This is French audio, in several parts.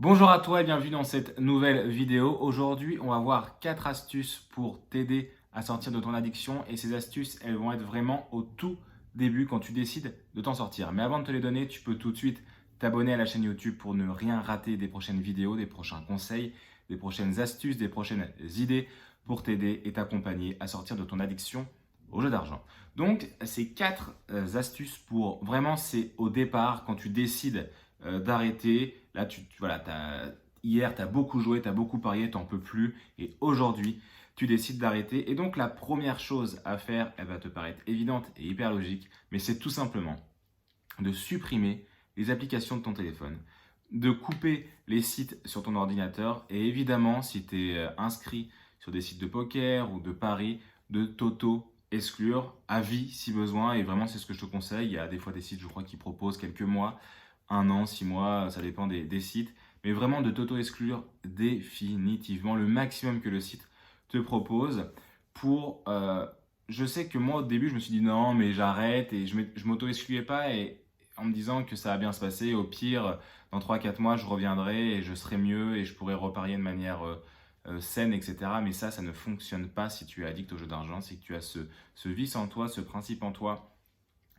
Bonjour à toi et bienvenue dans cette nouvelle vidéo. Aujourd'hui, on va voir 4 astuces pour t'aider à sortir de ton addiction et ces astuces, elles vont être vraiment au tout début quand tu décides de t'en sortir. Mais avant de te les donner, tu peux tout de suite t'abonner à la chaîne YouTube pour ne rien rater des prochaines vidéos, des prochains conseils, des prochaines astuces, des prochaines idées pour t'aider et t'accompagner à sortir de ton addiction au jeu d'argent. Donc, ces 4 astuces pour vraiment, c'est au départ quand tu décides d'arrêter. Là, voilà, hier, tu as beaucoup joué, tu as beaucoup parié, tu n'en peux plus. Et aujourd'hui, tu décides d'arrêter. Et donc, la première chose à faire, elle va te paraître évidente et hyper logique, mais c'est tout simplement de supprimer les applications de ton téléphone, de couper les sites sur ton ordinateur et évidemment, si tu es inscrit sur des sites de poker ou de paris, de t'auto-exclure à vie si besoin. Et vraiment, c'est ce que je te conseille. Il y a des fois des sites, je crois, qui proposent quelques mois, un an, 6 mois, ça dépend des sites. Mais vraiment de t'auto-exclure définitivement le maximum que le site te propose pour... je sais que moi, au début, je me suis dit non, mais j'arrête et je m'auto-excluais pas et en me disant que ça va bien se passer. Au pire, dans 3 4 mois, je reviendrai et je serai mieux et je pourrai reparier de manière saine, etc. Mais ça ne fonctionne pas si tu es addict au jeu d'argent. C'est que tu as ce vice en toi, ce principe en toi.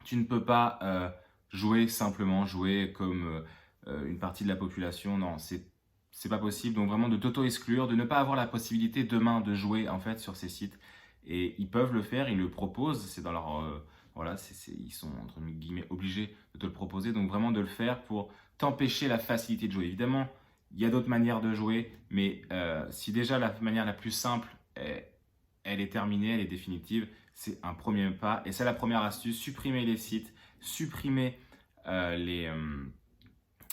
Tu ne peux pas jouer simplement, jouer comme une partie de la population. Non, c'est pas possible. Donc vraiment de t'auto-exclure, de ne pas avoir la possibilité demain de jouer en fait sur ces sites. Et ils peuvent le faire, ils le proposent. C'est dans leur voilà, ils sont entre guillemets obligés de te le proposer. Donc vraiment de le faire pour t'empêcher la facilité de jouer. Évidemment, il y a d'autres manières de jouer, mais si déjà la manière la plus simple elle est terminée, elle est définitive, c'est un premier pas. Et c'est la première astuce, supprimer les sites, supprimer euh, les, euh,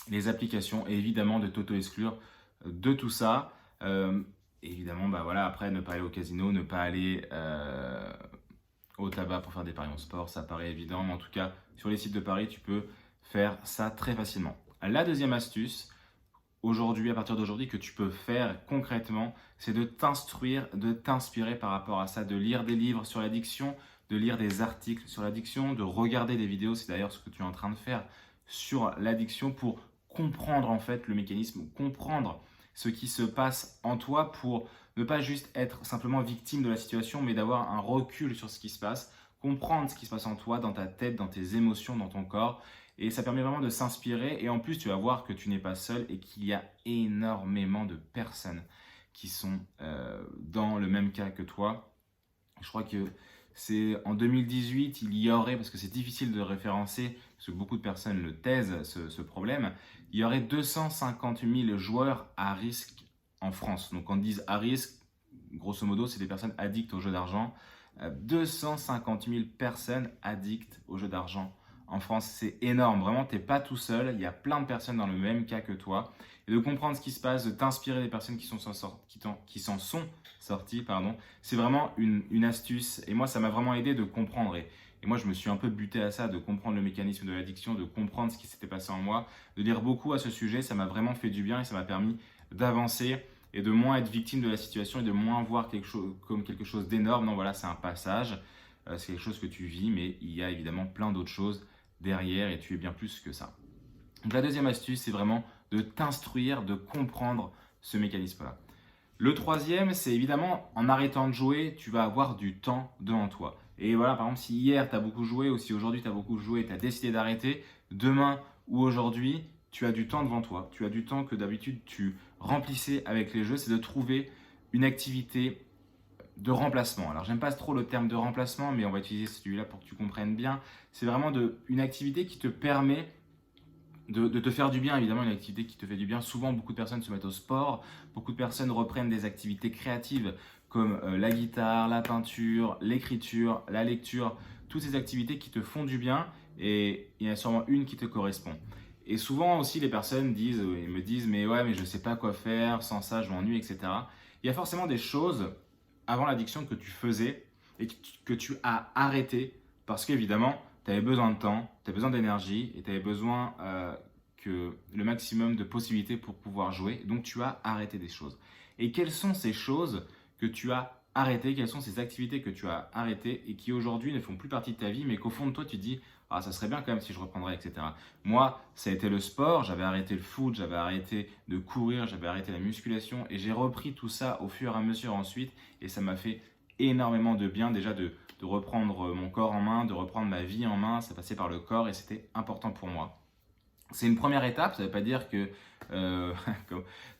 les applications et évidemment de t'auto-exclure de tout ça. Euh, Évidemment, bah voilà, après ne pas aller au casino, ne pas aller au tabac pour faire des paris en sport, ça paraît évident, mais en tout cas, sur les sites de paris, tu peux faire ça très facilement. La deuxième astuce, aujourd'hui, à partir d'aujourd'hui, que tu peux faire concrètement, c'est de t'instruire, de t'inspirer par rapport à ça, de lire des livres sur l'addiction, de lire des articles sur l'addiction, de regarder des vidéos, c'est d'ailleurs ce que tu es en train de faire sur l'addiction pour comprendre en fait le mécanisme, comprendre ce qui se passe en toi pour ne pas juste être simplement victime de la situation, mais d'avoir un recul sur ce qui se passe, comprendre ce qui se passe en toi, dans ta tête, dans tes émotions, dans ton corps, et ça permet vraiment de s'inspirer. Et en plus, tu vas voir que tu n'es pas seul et qu'il y a énormément de personnes qui sont dans le même cas que toi. Je crois que c'est en 2018, il y aurait, parce que c'est difficile de référencer, parce que beaucoup de personnes le taisent, ce problème, il y aurait 250 000 joueurs à risque en France. Donc quand on dit à risque, grosso modo, c'est des personnes addictes au jeu d'argent. 250 000 personnes addictes au jeu d'argent en France, c'est énorme. Vraiment, tu n'es pas tout seul. Il y a plein de personnes dans le même cas que toi. Et de comprendre ce qui se passe, de t'inspirer des personnes qui s'en sont sorties, pardon, c'est vraiment une astuce. Et moi, ça m'a vraiment aidé de comprendre. Et moi, je me suis un peu buté à ça, de comprendre le mécanisme de l'addiction, de comprendre ce qui s'était passé en moi, de lire beaucoup à ce sujet. Ça m'a vraiment fait du bien et ça m'a permis d'avancer et de moins être victime de la situation et de moins voir quelque chose comme quelque chose d'énorme. Non, voilà, c'est un passage, c'est quelque chose que tu vis, mais il y a évidemment plein d'autres choses derrière et tu es bien plus que ça. Donc la deuxième astuce, c'est vraiment de t'instruire, de comprendre ce mécanisme-là. Le troisième, c'est évidemment en arrêtant de jouer, tu vas avoir du temps devant toi. Et voilà, par exemple, si hier tu as beaucoup joué ou si aujourd'hui tu as beaucoup joué et tu as décidé d'arrêter, demain ou aujourd'hui, tu as du temps devant toi. Tu as du temps que d'habitude tu remplissais avec les jeux, c'est de trouver une activité de remplacement. Alors j'aime pas trop le terme de remplacement, mais on va utiliser celui-là pour que tu comprennes bien. C'est vraiment une activité qui te permet de te faire du bien, évidemment, une activité qui te fait du bien. Souvent, beaucoup de personnes se mettent au sport, beaucoup de personnes reprennent des activités créatives comme la guitare, la peinture, l'écriture, la lecture, toutes ces activités qui te font du bien et il y en a sûrement une qui te correspond. Et souvent aussi, les personnes ils me disent, mais ouais, mais je sais pas quoi faire, sans ça, je m'ennuie, etc. Il y a forcément des choses avant l'addiction que tu faisais et que tu as arrêté parce qu'évidemment, tu avais besoin de temps, tu avais besoin d'énergie et tu avais besoin que le maximum de possibilités pour pouvoir jouer. Donc tu as arrêté des choses. Et quelles sont ces choses que tu as arrêtées? Quelles sont ces activités que tu as arrêtées et qui aujourd'hui ne font plus partie de ta vie, mais qu'au fond de toi tu dis ah, ça serait bien quand même si je reprendrais, etc. Moi, ça a été le sport, j'avais arrêté le foot, j'avais arrêté de courir, j'avais arrêté la musculation et j'ai repris tout ça au fur et à mesure ensuite et ça m'a fait énormément de bien déjà de reprendre mon corps en main, de reprendre ma vie en main, ça passait par le corps et c'était important pour moi. C'est une première étape, ça ne veut pas dire que tu ne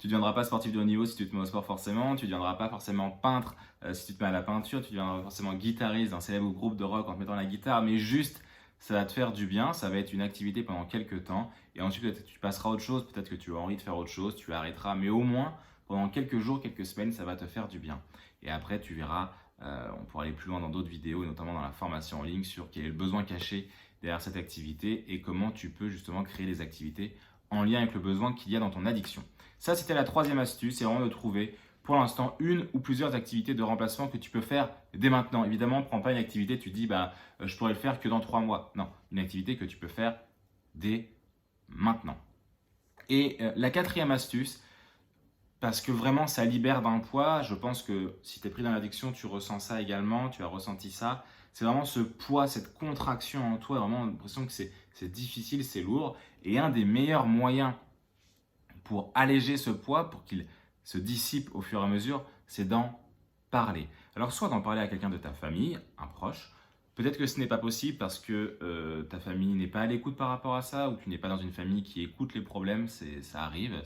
deviendras pas sportif de haut niveau si tu te mets au sport forcément, tu ne deviendras pas forcément peintre si tu te mets à la peinture, tu ne deviendras pas forcément guitariste d'un célèbre groupe de rock en te mettant à la guitare, mais juste ça va te faire du bien, ça va être une activité pendant quelques temps et ensuite peut-être que tu passeras à autre chose, peut-être que tu as envie de faire autre chose, tu arrêteras, mais au moins pendant quelques jours, quelques semaines, ça va te faire du bien. Et après tu verras, on pourra aller plus loin dans d'autres vidéos et notamment dans la formation en ligne sur quel est le besoin caché derrière cette activité et comment tu peux justement créer des activités en lien avec le besoin qu'il y a dans ton addiction. Ça, c'était la troisième astuce, c'est vraiment de trouver pour l'instant une ou plusieurs activités de remplacement que tu peux faire dès maintenant. Évidemment, prends pas une activité, tu te dis je pourrais le faire que dans 3 mois. Non, une activité que tu peux faire dès maintenant. Et la quatrième astuce, parce que vraiment ça libère d'un poids, je pense que si tu es pris dans l'addiction, tu ressens ça également, tu as ressenti ça. C'est vraiment ce poids, cette contraction en toi, vraiment l'impression que c'est difficile, c'est lourd. Et un des meilleurs moyens pour alléger ce poids, pour qu'il se dissipe au fur et à mesure, c'est d'en parler. Alors soit d'en parler à quelqu'un de ta famille, un proche, peut-être que ce n'est pas possible parce que ta famille n'est pas à l'écoute par rapport à ça, ou tu n'es pas dans une famille qui écoute les problèmes, ça arrive,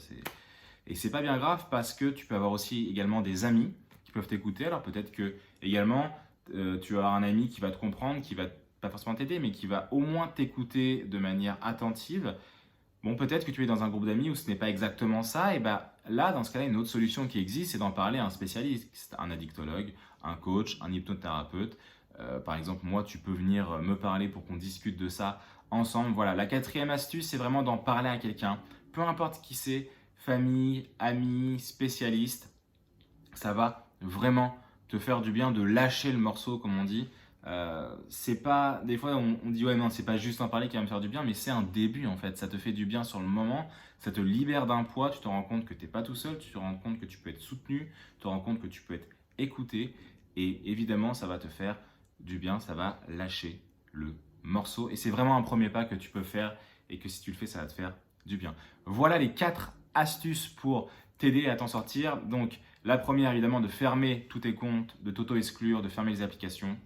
et c'est pas bien grave parce que tu peux avoir aussi également des amis qui peuvent t'écouter. Alors peut-être que également tu as un ami qui va te comprendre, qui va pas forcément t'aider, mais qui va au moins t'écouter de manière attentive. Bon, peut-être que tu es dans un groupe d'amis où ce n'est pas exactement ça. Et là, dans ce cas-là, une autre solution qui existe, c'est d'en parler à un spécialiste, un addictologue, un coach, un hypnothérapeute. Par exemple, moi, tu peux venir me parler pour qu'on discute de ça ensemble. Voilà, la quatrième astuce, c'est vraiment d'en parler à quelqu'un, peu importe qui c'est. Famille, amis, spécialistes, ça va vraiment te faire du bien de lâcher le morceau comme on dit. C'est pas, des fois on dit ouais non c'est pas juste en parler qui va me faire du bien, mais c'est un début en fait, ça te fait du bien sur le moment, ça te libère d'un poids, tu te rends compte que tu n'es pas tout seul, tu te rends compte que tu peux être soutenu, tu te rends compte que tu peux être écouté et évidemment ça va te faire du bien, ça va lâcher le morceau et c'est vraiment un premier pas que tu peux faire et que si tu le fais ça va te faire du bien. Voilà les 4 astuces pour t'aider à t'en sortir. Donc la première évidemment de fermer tous tes comptes, de t'auto-exclure, de fermer les applications.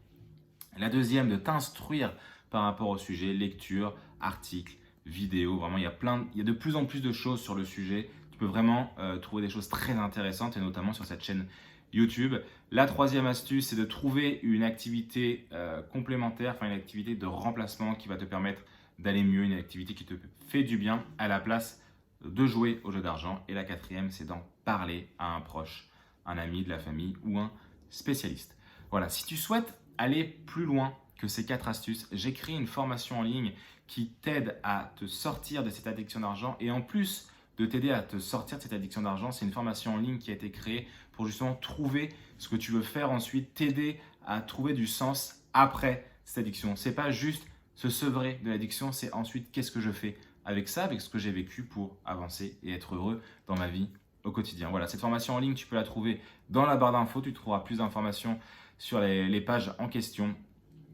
La deuxième de t'instruire par rapport au sujet, lecture, articles, vidéos. Vraiment il y a de plus en plus de choses sur le sujet. Tu peux vraiment trouver des choses très intéressantes et notamment sur cette chaîne YouTube. La troisième astuce, c'est de trouver une activité complémentaire, enfin une activité de remplacement qui va te permettre d'aller mieux, une activité qui te fait du bien à la place de jouer au jeu d'argent. Et la quatrième, c'est d'en parler à un proche, un ami de la famille ou un spécialiste. Voilà, si tu souhaites aller plus loin que ces 4 astuces, j'ai créé une formation en ligne qui t'aide à te sortir de cette addiction d'argent et en plus de t'aider à te sortir de cette addiction d'argent, c'est une formation en ligne qui a été créée pour justement trouver ce que tu veux faire ensuite, t'aider à trouver du sens après cette addiction. C'est pas juste se sevrer de l'addiction, c'est ensuite qu'est-ce que je fais avec ça, avec ce que j'ai vécu pour avancer et être heureux dans ma vie au quotidien. Voilà, cette formation en ligne, tu peux la trouver dans la barre d'infos, tu trouveras plus d'informations sur les pages en question.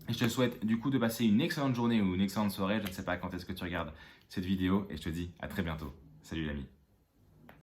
Et je te souhaite du coup de passer une excellente journée ou une excellente soirée, je ne sais pas quand est-ce que tu regardes cette vidéo et je te dis à très bientôt. Salut l'ami.